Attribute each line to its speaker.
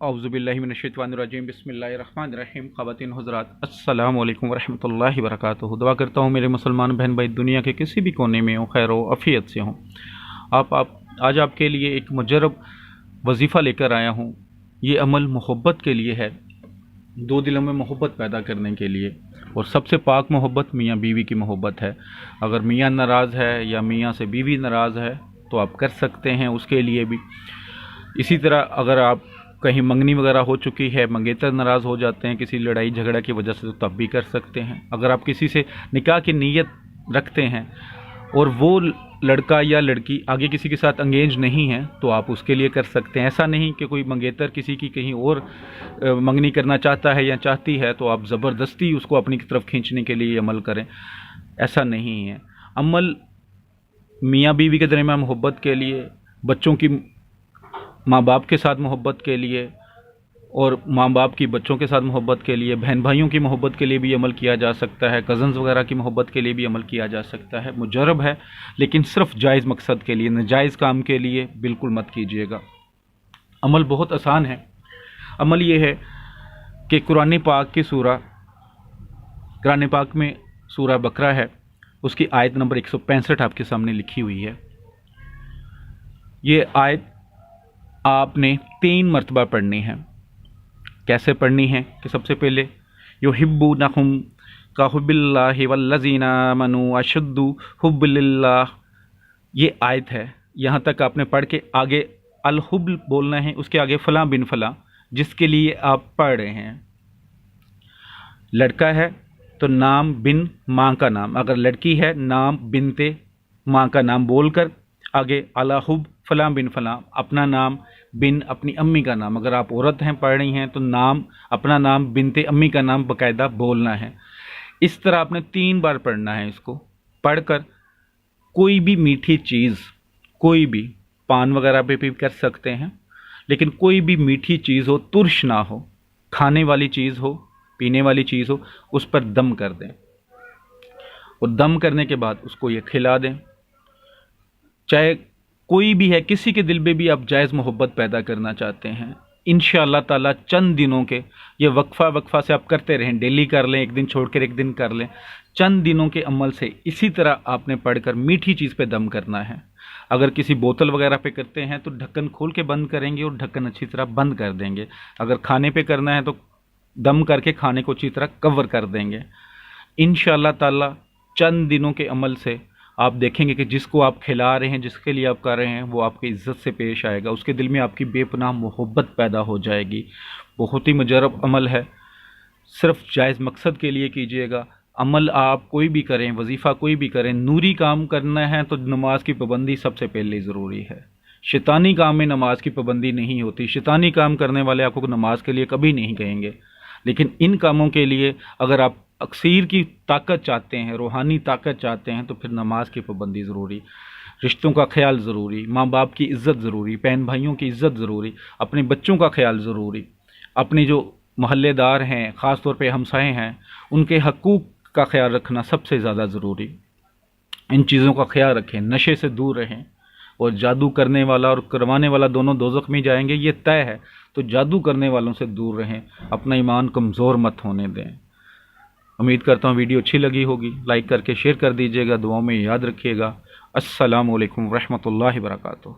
Speaker 1: औज़ुबिल्लाहि मिनश्शैतानिर्रजीम बिस्मिल्लाहिर्रहमानिर्रहीम। ख़वातीन हज़रात, अस्सलामु अलैकुम वरहमतुल्लाहि वबरकातुहू। दुआ करता हूँ मेरे मुसलमान बहन भाई दुनिया के किसी भी कोने में हो, खैर व आफ़ियत से हों। आज आपके लिए एक मुजरब वजीफ़ा लेकर आया हूँ। ये अमल मोहब्बत के लिए है, दो दिलों में मोहब्बत पैदा करने के लिए। और सबसे पाक मोहब्बत मियाँ बीवी की मोहब्बत है। अगर मियाँ नाराज़ है या मियाँ से बीवी नाराज़ है तो आप कर सकते हैं उसके लिए भी। इसी तरह अगर आप कहीं मंगनी वगैरह हो चुकी है, मंगेतर नाराज़ हो जाते हैं किसी लड़ाई झगड़ा की वजह से, तो तब भी कर सकते हैं। अगर आप किसी से निकाह की नीयत रखते हैं और वो लड़का या लड़की आगे किसी के साथ अंगेज नहीं है तो आप उसके लिए कर सकते हैं। ऐसा नहीं कि कोई मंगेतर किसी की कहीं और मंगनी करना चाहता है या चाहती है तो आप ज़बरदस्ती उसको अपनी तरफ खींचने के लिए अमल करें, ऐसा नहीं है। अमल मियाँ बीवी के दरमियान मोहब्बत के लिए, बच्चों की माँ बाप के साथ मोहब्बत के लिए, और माँ बाप की बच्चों के साथ मोहब्बत के लिए, बहन भाइयों की मोहब्बत के लिए भी अमल किया जा सकता है, कज़न्स वगैरह की मोहब्बत के लिए भी अमल किया जा सकता है। मुजरब है, लेकिन सिर्फ जायज़ मकसद के लिए, नाजायज़ काम के लिए बिल्कुल मत कीजिएगा। अमल बहुत आसान है। अमल ये है कि कुरान पाक में सूरा बकरा है, उसकी आयत नंबर 165 आपके सामने लिखी हुई है। ये आयत आपने 3 मरतबा पढ़नी है। कैसे पढ़नी है कि सबसे पहले युहिब्बूनहुम का हुब्बिल्लाहि वल्लज़ीना आमनू अशद्दु हुब्बिल्लाह, ये आयत है। यहाँ तक आपने पढ़ के आगे अल हुब्ब बोलना है, उसके आगे फ़लाँ बिन फ़लाँ जिसके लिए आप पढ़ रहे हैं। लड़का है तो नाम बिन माँ का नाम, अगर लड़की है नाम बिनते माँ का नाम बोलकर आगे अला हुब्ब फ़लाँ बिन फ़लाँ, अपना नाम बिन अपनी अम्मी का नाम। अगर आप औरत हैं पढ़ रही हैं तो नाम अपना नाम बिनते अम्मी का नाम बाकायदा बोलना है। इस तरह आपने 3 बार पढ़ना है। इसको पढ़कर कोई भी मीठी चीज़, कोई भी, पान वगैरह पे भी कर सकते हैं, लेकिन कोई भी मीठी चीज़ हो, तुर्श ना हो, खाने वाली चीज़ हो, पीने वाली चीज़ हो, उस पर दम कर दें। और दम करने के बाद उसको ये खिला दें। चाहे कोई भी है, किसी के दिल में भी आप जायज़ मोहब्बत पैदा करना चाहते हैं, इंशाअल्लाह ताला चंद दिनों के, ये वक्फा से आप करते रहें, डेली कर लें, एक दिन छोड़कर एक दिन कर लें, चंद दिनों के अमल से इसी तरह आपने पढ़कर मीठी चीज़ पे दम करना है। अगर किसी बोतल वगैरह पे करते हैं तो ढक्कन खोल के बंद करेंगे और ढक्कन अच्छी तरह बंद कर देंगे। अगर खाने पे करना है तो दम करके खाने को अच्छी तरह कवर कर देंगे। इंशाअल्लाह ताला चंद दिनों के अमल से आप देखेंगे कि जिसको आप खिला रहे हैं, जिसके लिए आप कर रहे हैं, वो आपकी इज़्ज़त से पेश आएगा, उसके दिल में आपकी बेपनाह मोहब्बत पैदा हो जाएगी। बहुत ही मुजरब अमल है, सिर्फ जायज़ मकसद के लिए कीजिएगा। अमल आप कोई भी करें, वजीफ़ा कोई भी करें, नूरी काम करना है तो नमाज की पाबंदी सबसे पहले ज़रूरी है। शैतानी काम में नमाज की पाबंदी नहीं होती। शैतानी काम करने वाले आपको नमाज के लिए कभी नहीं कहेंगे, लेकिन इन कामों के लिए अगर आप अक्सीर की ताकत चाहते हैं, रूहानी ताकत चाहते हैं, तो फिर नमाज की पाबंदी ज़रूरी, रिश्तों का ख्याल ज़रूरी, माँ बाप की इज़्ज़त ज़रूरी, बहन भाइयों की इज़्ज़त ज़रूरी, अपने बच्चों का ख्याल ज़रूरी, अपने जो महल्लेदार हैं, ख़ास तौर पे हमसाए हैं, उनके हकूक़ का ख्याल रखना सबसे ज़्यादा ज़रूरी। इन चीज़ों का ख्याल रखें, नशे से दूर रहें। और जादू करने वाला और करवाने वाला दोनों दोज़ख में जाएंगे, ये तय है। तो जादू करने वालों से दूर रहें, अपना ईमान कमज़ोर मत होने दें। उम्मीद करता हूँ वीडियो अच्छी लगी होगी। लाइक करके शेयर कर दीजिएगा, दुआओं में याद रखिएगा। अस्सलामु अलैकुम रहमतुल्लाहि व बरकातुहू।